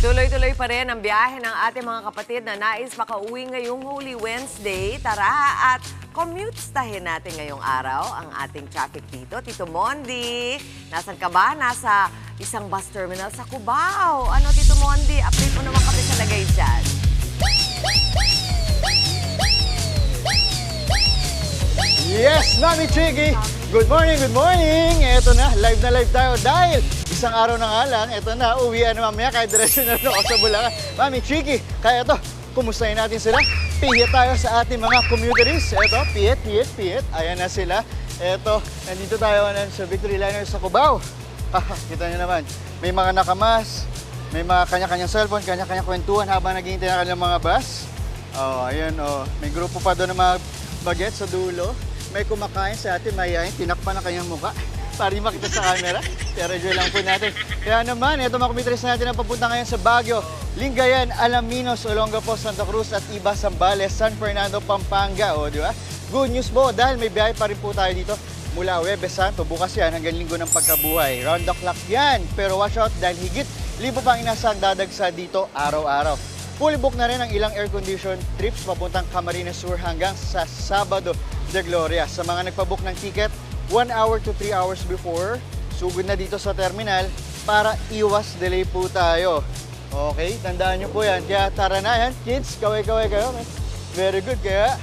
Tuloy-tuloy pa rin ang biyahe ng ating mga kapatid na nais makauwi ngayong Holy Wednesday. Tara at commute-stahin natin ngayong araw ang ating traffic dito. Tito Mondi, nasan ka ba? Nasa isang bus terminal sa Cubao. Ano, Tito Mondi? Update mo naman kami sa lagay dyan. Yes, Mami Chiggy! Good morning, good morning! Eto na live tayo dahil isang araw na nga lang, eto na, uwian na mamaya kahit diretso na ako sa Bulacan. Mami Chiggy, kaya eto, kumustahin natin sila. Pihit tayo sa ating mga commuteries. Eto, pihit. Ayan na sila. Eto, nandito tayo sa Victory Liner sa Cubao. Kita nyo naman, may mga nakamas, may mga kanya-kanyang cellphone, kanya-kanyang kwentuhan habang naghihintay na kanilang mga bus. Ayan, may grupo pa doon ng mga bagets sa dulo. May kumakain sa atin, mayayain, tinakpan na kanyang mukha para di makita sa camera. Pero enjoy lang po natin. Kaya naman, ito mga kumitris natin ang papunta ngayon sa Baguio, Lingayen, Alaminos, Olongapo, Santa Cruz at iba Zambales, San Fernando, Pampanga. O, di ba? Good news po dahil may biyahe pa rin po tayo dito mula Huwebes Santo. Bukas yan hanggang Linggo ng Pagkabuhay. Round the clock yan. Pero watch out dahil higit libo pang inasang dadagsa dito araw-araw. Fully book na rin ang ilang air-conditioned trips papuntang Camarines Sur hanggang sa Sabado de Gloria. Sa mga nagpabook ng ticket, 1 hour to 3 hours before, sugod na dito sa terminal para iwas delay po tayo. Okay, tandaan nyo po yan. Kaya tara na yan, kids, kaway-kaway kayo. Very good, kaya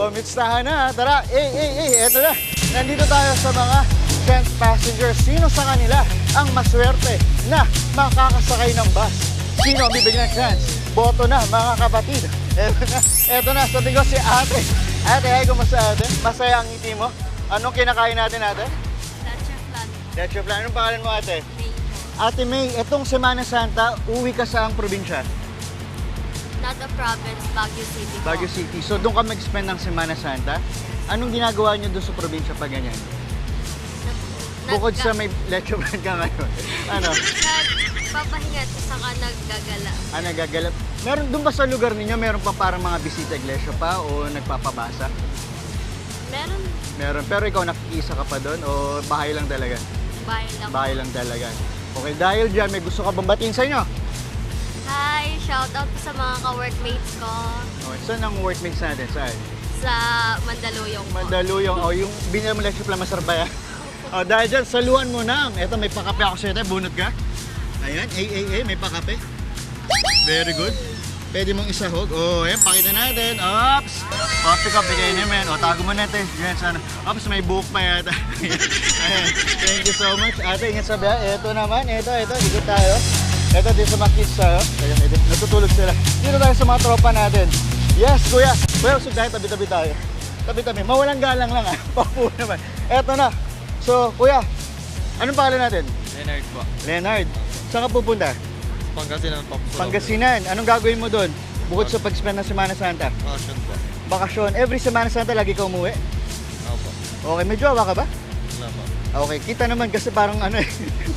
commute-stahan na. Tara, eto na. Nandito tayo sa mga chance passengers. Sino sa kanila ang maswerte na makakasakay ng bus? Sino ang bibigyan ng chance? Boto na, mga kapatid. Eto na, sabi ko si ate. Ate, ay, kumusta ate? Masaya ang ngiti mo? Anong kinakain natin ate? Leche flan. Leche flan. Anong pangalan mo ate? May Ate May, etong Semana Santa, uwi ka sa ang probinsya? not a province, Baguio City po. Baguio City. So doon ka mag-spend ng Semana Santa. Anong ginagawa nyo doon sa probinsya pag ganyan? Bukod sa may leche flan ka ngayon. Ano? Nagpapahinga at saka naggagala. Nagagalap. Meron doon ba sa lugar ninyo, meron pa parang mga bisita iglesia pa o nagpapabasa? Meron Meron. Pero ikaw nakikisa ka pa doon o bahay lang talaga? bahay lang. Bahay lang talaga. Okay, dahil dyan, may gusto ka bang batiin sa inyo? Hi! Shout out po sa mga ka-workmates ko Okay, saan ang workmates natin? Saan? sa Mandaluyong po. Mandaluyong. O, yung binili mo leche flan, masarap ba yan? O, dahil dyan, saluhan mo na. Eto, may pakape ako sa'yo. Bunot ka. Ayan, may pakape. Very good. Pwede mong isahog. O, ayan, pakita natin. Ops! Pick up, bigay naman. O, tago mo natin. Yan, sana. Ops, may buhok pa yata. Ayan, thank you so much. Ate, ingat sa biya. Eto naman, eto. Ikot tayo. Eto, dito sa mga kids tayo. Ayan, natutulog sila. Dito tayo sa mga tropa natin. Yes, kuya. Kuya, usog tayo, tabi-tabi tayo. Tabi-tabi. Mawalang galang lang ah. Papo naman. Eto na. So, kuya, anong pangalan natin? Leonard po. Leonard. Saan ka pupunta? Pangasinan po. Pangasinan. Anong gagawin mo doon? Bukod sa pag-spend ng Semana Santa? Passion po. Bakasyon. Every Semana Santa, lagi ka umuwi? Opo. Okay, may jowa ka ba? Wala po. Okay, kita naman kasi parang ano eh.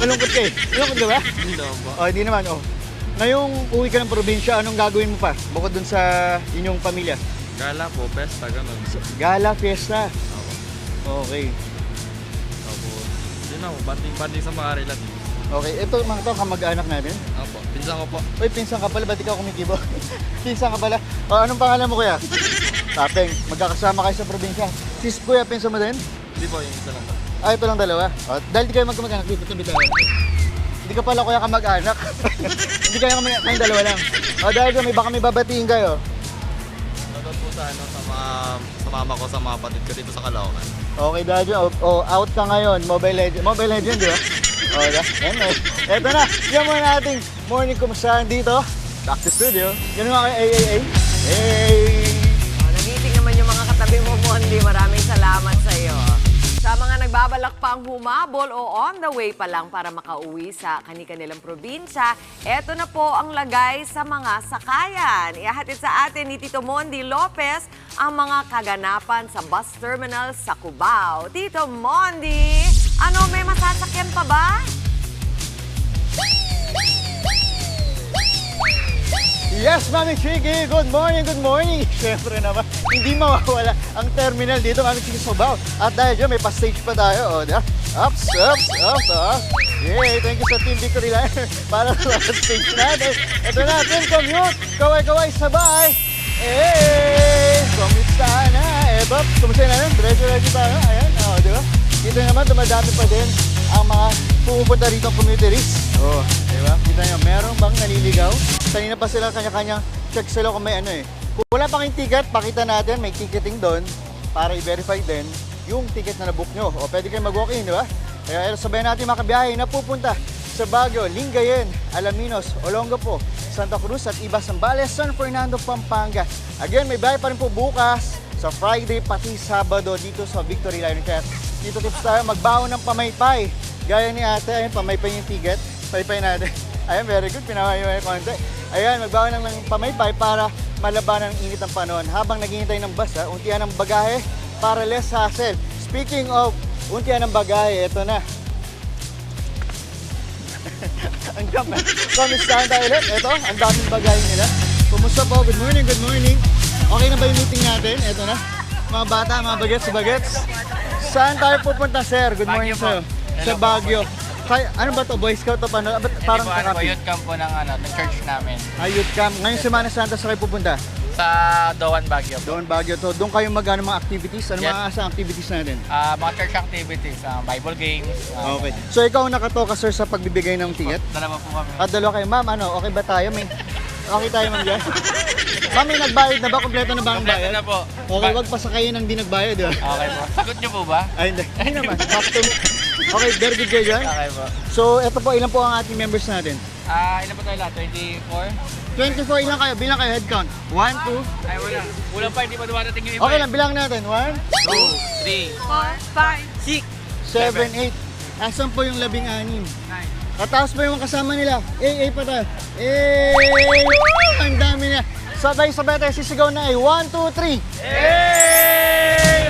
Malungkot ka eh. Malungkot ka ba? Hindi naman po. Hindi naman. Ngayong uwi ka ng probinsya, anong gagawin mo pa? Bukod dun sa inyong pamilya? Gala po, pesta, ganun. Gala, fiesta. Opo. Okay. Opo. Yun ako, banding sa mga relatives. Okay, ito mga to, kamag-anak natin. Opo. Pinsan ko po. Uy, pinsan ka pala, ba't ikaw kumikibo? Pinsan ka pala. Anong pangalan mo kuya? Tapeng, magkakasama kayo sa probinsya. Sis kuya, pinsan mo din? Hindi po, yung isa lang po. Ito lang dalawa. Dahil di kayo magkamag-anak, dito tabi tayo. Hindi ka pala kuya kamag-anak. Hindi kayo kayong dalawa lang. Dahil dyan, baka may babatiin kayo. Shoutout po sa sa mama ko, sa mga kapatid ko dito sa Caloocan. Okay, dahil dyan, out ka ngayon. Mobile Legend, di ba? Anyway, eto na. Yan muna nating morning kumustahan dito. Back to studio. Yan nga kayo, Hey! Nagiting naman yung mga katabi mo, Mondi. Maraming salamat sa iyo. Sa mga nagbabalak pang humabol o on the way pa lang para makauwi sa kani-kanilang probinsya, eto na po ang lagay sa mga sakayan. Ihahatid sa atin ni Tito Mondi Lopez ang mga kaganapan sa bus terminal sa Cubao. Tito Mondi, may masasakyan pa ba? Yes, Mami Chiki! Good morning, good morning! Siyempre naman, hindi mawawala ang terminal dito, Mami Chiki Sobaw. At dahil dyan, may pa-stage pa tayo. O, diba? Ups, ups, ups, ups. Yay! Thank you sa Team Victory Liner para sa stage natin. Ito na, Team Commute! Kaway-kaway, sabay! Hey! Kumusta na? Eto, kumusta na rin? Diretso-diretso tayo. Ayan, o, diba? Dito naman, dumadami pa din ang mga pumupunta rito commuteries. Oh, diba? Kita nyo, meron bang naliligaw? Kanina pa sila kanya-kanya check sila kung may ano eh. Kung wala pang yung ticket, pakita natin, may ticketing doon para i-verify din yung ticket na nabook nyo. O pwede kayo mag-walk-in, di ba? Kaya sabayan natin mga kabiyahe na pupunta sa Baguio, Lingayen, Alaminos, Olongapo, Santa Cruz at iba Zambales, San Fernando, Pampanga. Again, may biyahe pa rin po bukas sa Friday pati Sabado dito sa Victory Liner. Kaya dito tips tayo, magbaon ng pamaypay. Gaya ni ate, ayun, pamaypay yung ticket. Paypay natin. Ayan, very good. Pinamay konti. Ayan, magbawa ng pamaypay para malabanan ang init ng panahon. Habang naghihintay ng bus, untian ng bagahe para less hassle. Speaking of untian ng bagahe, ito na. Ang jump na. Kumustahan tayo ulit. Ito, ang daming bagahe nila. Kumusta po? Good morning, good morning. Okay na ba yung meeting natin? Ito na. Mga bata, mga bagets. Saan tayo pupunta, sir? Good morning, sir. Sa Baguio. Kaya, ano ba to? Boy Scout o paano? Parang kakapi. Youth camp po ng church namin. Youth camp. Ngayong Semana Santa sa kayo pupunta? Sa Doan, Baguio. Doon Baguio to. Doon kayo mag-ano mga activities? Ano Yes. mga sa activities natin? Mga church activities, Bible games. Okay. So ikaw nakatoka sir sa pagbibigay ng ticket? Dalawa po kami. At dalawa kayo. Ma'am, ano? Okay ba tayo? Okay tayo ma'am dyan? Ma'am, may nagbayad na ba? Kompleto na ba ang Kompleto bayad? na po. Okay, wag pa sakayin ang di nagbayad. Di ba? Okay po. Sagot niyo po ba? Ay, hindi. Hindi naman. Sakto. Okay, very good kayo dyan. Okay po. So, ito po, ilan po ang ating members natin? Ilan po tayo lahat? 24? 24, ilan kayo? Bilang kayo, head count. 1, 2. Ay, wala. Wala pa, hindi pa dumadating yung iba. Okay lang, bilang natin. 1, 2, 3, 7, 8. Asan po yung 16? 9. Kataas pa yung kasama nila. Pa tayo. Woo! Ang dami na. Sabay-sabay tayo sisigaw na 1, 2, 3.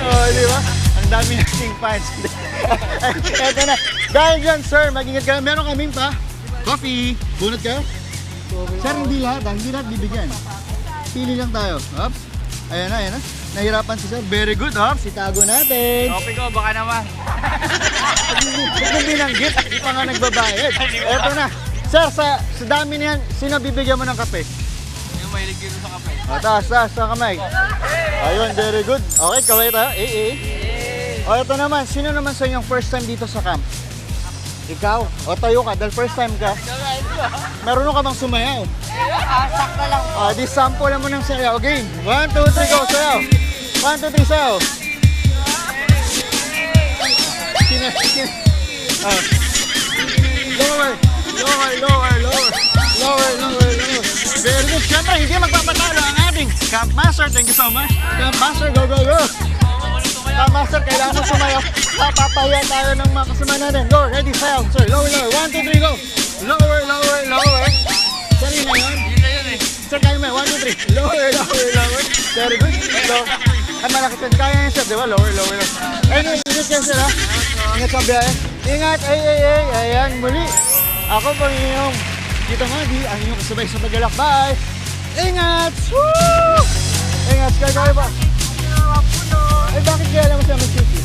Oh, di ba? Ang dami nating fans. Eto na. Dahil dyan, sir, mag-ingat kayo. Meron kaming pa. Coffee. Bunot kayo? Sir, hindi lahat. Hindi lahat bibigyan. Pili lang tayo. Oops. Ayan na. Nahirapan si sir. Very good. Oops. Itago natin. Topic ko, baka naman. Kung binanggit, hindi pa nga nagbabayad. Eto na. Sir, sa dami niyan, sino bibigyan mo ng kape? Yung mahilig dito sa kape. Taas, sa kamay. Ayun, very good. Okay, kaway tayo. O, ito naman. Sino naman sa inyong first time dito sa camp? Ikaw? O, tayo ka. Dahil first time ka. Meron ka bang sumayaw? Sakto lang. Di sample mo ng sayaw. Game. 1, 2, 3, go. Sayaw. 1, 2, 3, sayaw. Lower. Very good. Siyempre, hindi magpapatalo ang ating Camp Master. Thank you so much. Camp Master, go. Camp Master, kailangan mo sumayaw. Papapahiya tayo ng mga kasama natin. Go, ready, sayaw. Sir, lower. 1, 2, 3, go. Lower. Sari na yun. Yun na yun eh. Sir, kaya mo 1, 2, 3. Lower. Very good. Low. Ay, malakit yun. Kaya yun, sir, di ba? Lower. Anyway, ingat yan, sir, ha? Ingat sa biyahe. Ingat. Ayan, muli. Ako po inyong Tito Madi, ang inyong kasabay sa paglalakbay. Ingat! Woo! Ingat, kaya ba? Ay, bakit kaya alam mo siya mag-city?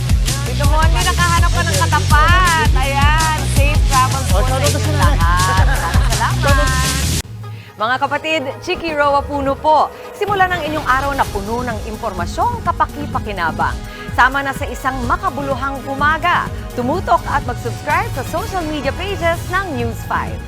Dito mo, hindi nakahanap ka ng katapat. Ayan, safe travels po sa inyong lahat. Salamat. Mga kapatid, Chiki Roa Puno po. Simulan ang inyong araw na puno ng impormasyong kapaki-pakinabang. Sama na sa isang makabuluhang umaga. Tumutok at mag-subscribe sa social media pages ng News 5.